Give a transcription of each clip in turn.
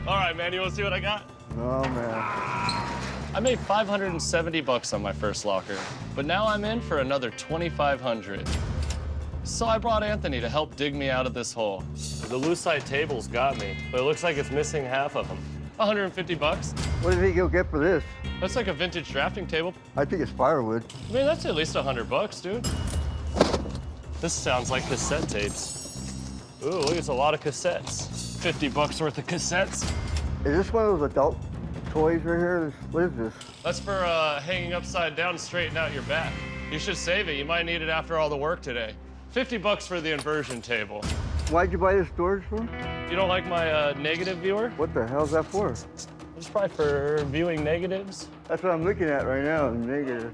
All right, man, you want to see what I got? Oh, man. I made $570 on my first locker, but now I'm in for another $2,500. So I brought Anthony to help dig me out of this hole. The lucite table's got me, but it looks like it's missing half of them. $150. What did he go get for this? That's like a vintage drafting table. I think it's firewood. I mean, that's at least $100, dude. This sounds like cassette tapes. Ooh, look, it's a lot of cassettes. $50 worth of cassettes. Is this one of those adult toys right here? What is this? That's for hanging upside down to straighten out your back. You should save it. You might need it after all the work today. $50 for the inversion table. Why'd you buy this storage for? You don't like my negative viewer? What the hell's that for? It's probably for viewing negatives. That's what I'm looking at right now, negative.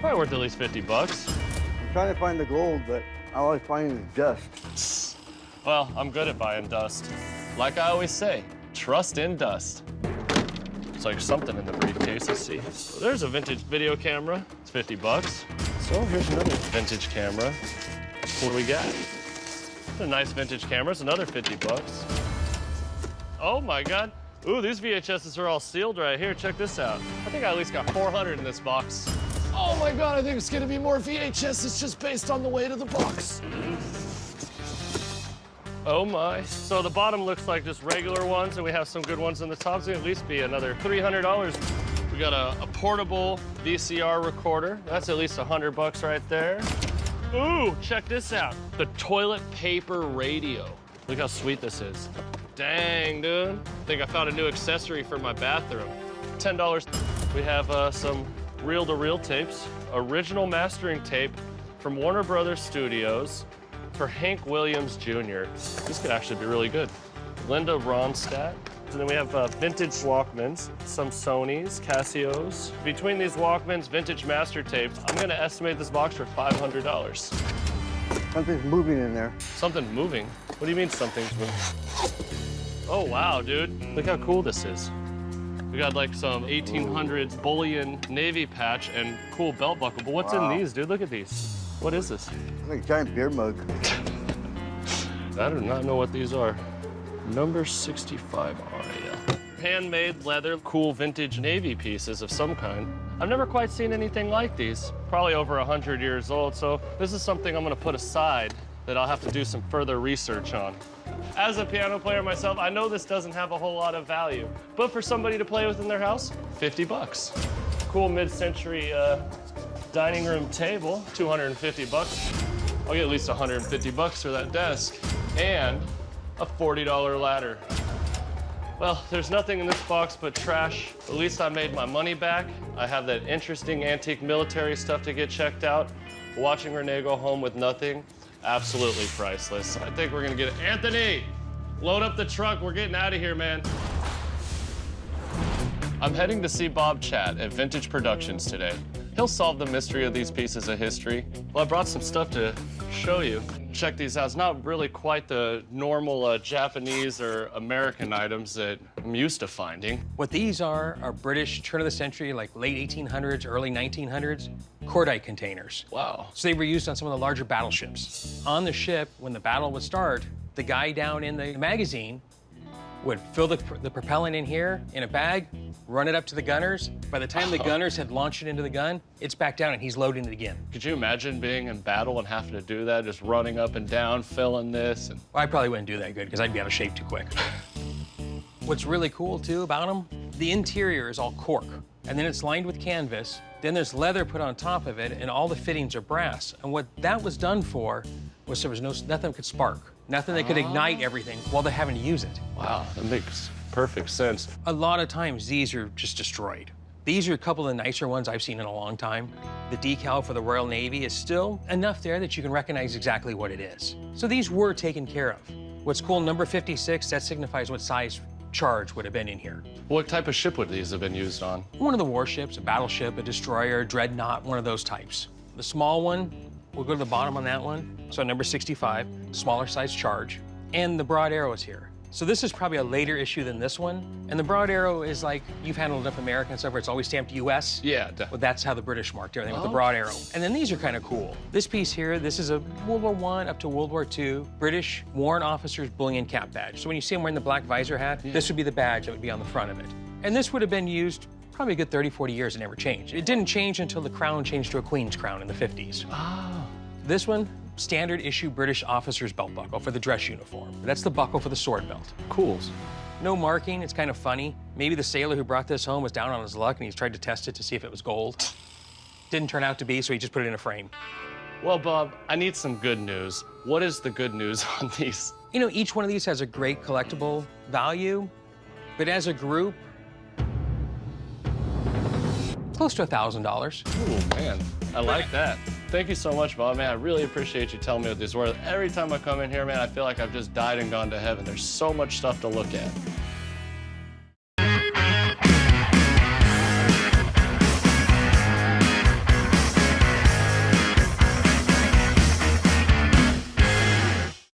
Probably worth at least $50. I'm trying to find the gold, but all I find is dust. Well, I'm good at buying dust. Like I always say, trust in dust. It's like something in the briefcase, let's see. So there's a vintage video camera, it's $50. So here's another vintage camera. What do we got? A nice vintage camera, it's another $50. Oh my God. Ooh, these VHSs are all sealed right here. Check this out. I think I at least got 400 in this box. Oh my God, I think it's gonna be more VHS. It's just based on the weight of the box. Oh my. So the bottom looks like just regular ones, and we have some good ones in the top. So at least be another $300. We got a portable VCR recorder. That's at least $100 right there. Ooh, check this out. The toilet paper radio. Look how sweet this is. Dang, dude. I think I found a new accessory for my bathroom. $10. We have some reel-to-reel tapes, original mastering tape from Warner Brothers Studios for Hank Williams Jr. This could actually be really good. Linda Ronstadt. And then we have vintage Walkmans, some Sonys, Casios. Between these Walkmans, vintage master tapes, I'm gonna estimate this box for $500. Something's moving in there. Something moving? What do you mean something's moving? Oh, wow, dude. Look how cool this is. We got like some 1800s bullion navy patch and cool belt buckle. But what's in these, dude? Look at these. What is this? It's like a giant beer mug. I do not know what these are. Number 65 RAL. Handmade leather, cool vintage navy pieces of some kind. I've never quite seen anything like these. Probably over 100 years old, so this is something I'm gonna put aside that I'll have to do some further research on. As a piano player myself, I know this doesn't have a whole lot of value, but for somebody to play with in their house, $50. Cool mid-century dining room table, $250. I'll get at least $150 for that desk, and a $40 ladder. Well, there's nothing in this box but trash. At least I made my money back. I have that interesting antique military stuff to get checked out. Watching Renee go home with nothing, absolutely priceless. I think we're gonna get it. Anthony, load up the truck. We're getting out of here, man. I'm heading to see Bob Chat at Vintage Productions today. He'll solve the mystery of these pieces of history. Well, I brought some stuff to show you. Check these out. It's not really quite the normal Japanese or American items that I'm used to finding. What these are British turn of the century, like late 1800s, early 1900s, cordite containers. Wow. So they were used on some of the larger battleships. On the ship, when the battle would start, the guy down in the magazine would fill the propellant in here in a bag, run it up to the gunners. By the time the gunners had launched it into the gun, it's back down and he's loading it again. Could you imagine being in battle and having to do that, just running up and down, filling this? And... Well, I probably wouldn't do that good because I'd be out of shape too quick. What's really cool, too, about them, the interior is all cork, and then it's lined with canvas. Then there's leather put on top of it, and all the fittings are brass. And what that was done for was there was nothing could spark. Nothing that could ignite everything while they're having to use it. Wow, that makes perfect sense. A lot of times, these are just destroyed. These are a couple of the nicer ones I've seen in a long time. The decal for the Royal Navy is still enough there that you can recognize exactly what it is. So these were taken care of. What's cool, number 56, that signifies what size charge would have been in here. What type of ship would these have been used on? One of the warships, a battleship, a destroyer, a dreadnought, one of those types. The small one, we'll go to the bottom on that one. So number 65, smaller size charge. And the broad arrows here. So this is probably a later issue than this one. And the broad arrow is like, you've handled enough American stuff where it's always stamped US. Yeah, definitely. Well, that's how the British marked everything, with the broad arrow. And then these are kind of cool. This piece here, this is a World War I up to World War II British Warrant Officers Bullion Cap badge. So when you see him wearing the black visor hat, this would be the badge that would be on the front of it. And this would have been used probably a good 30, 40 years and never changed. It didn't change until the crown changed to a Queen's crown in the 50s. Oh. This one, standard issue British officer's belt buckle for the dress uniform. That's the buckle for the sword belt. Cool. No marking, it's kind of funny. Maybe the sailor who brought this home was down on his luck and he's tried to test it to see if it was gold. Didn't turn out to be, so he just put it in a frame. Well, Bob, I need some good news. What is the good news on these? You know, each one of these has a great collectible value, but as a group, close to $1,000. Oh, man, I like that. Thank you so much, Bob. Man, I really appreciate you telling me what these were. Every time I come in here, man, I feel like I've just died and gone to heaven. There's so much stuff to look at.